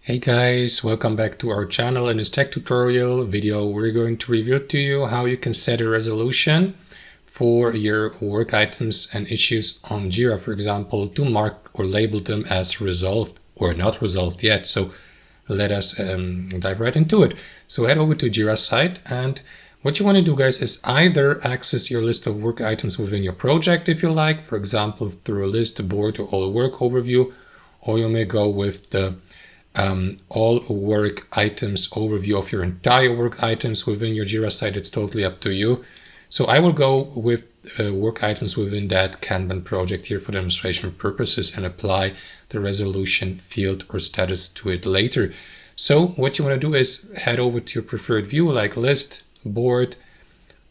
Hey guys, welcome back to our channel. In this tech tutorial video, we're going to reveal to you how you can set a resolution for your work items and issues on Jira, for example, to mark or label them as resolved or not resolved yet. So let us dive right into it. So head over to Jira site, and what you want to do, guys, is either access your list of work items within your project if you like, for example, through a list, a board, or all work overview, or you may go with the all work items overview of your entire work items within your Jira site. It's totally up to you. So I will go with work items within that Kanban project here for demonstration purposes and apply the resolution field or status to it later. So what you want to do is head over to your preferred view like list, board,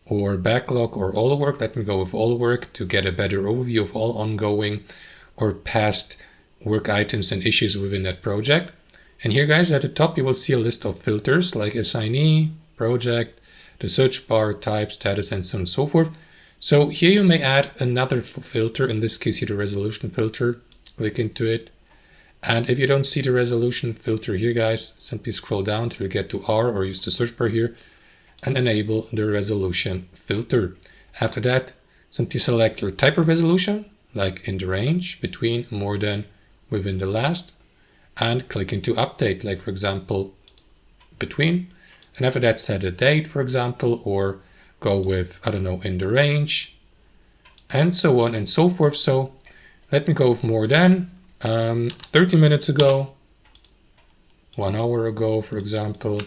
or backlog, or all work. Let me go with all work to get a better overview of all ongoing or past work items and issues within that project. And here, guys, at the top, you will see a list of filters like assignee, project, the search bar, type, status, and so on and so forth. So here you may add another filter, in this case here the resolution filter. Click into it. And if you don't see the resolution filter here, guys, simply scroll down till you get to R or use the search bar here and enable the resolution filter. After that, simply select your type of resolution, like in the range, between, more than, within the last, and click into update, like for example, between. And after that, set a date, for example, or go with, I don't know, in the range, and so on and so forth. So let me go with more than 30 minutes ago, 1 hour ago, for example.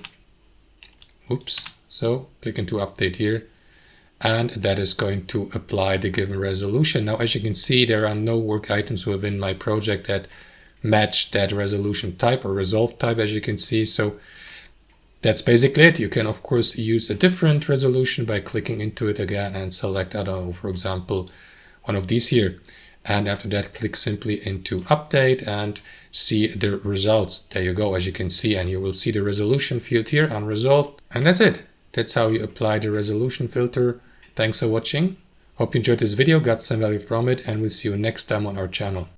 Oops. So click into update here, and that is going to apply the given resolution. Now, as you can see, there are no work items within my project that match that resolution type or resolve type, as you can see. So that's basically it. You can of course use a different resolution by clicking into it again and select, I don't know, for example, one of these here. And after that, click simply into update and see the results. There you go, as you can see, and you will see the resolution field here, unresolved. And that's it. That's how you apply the resolution filter. Thanks for watching. Hope you enjoyed this video, got some value from it, and we'll see you next time on our channel.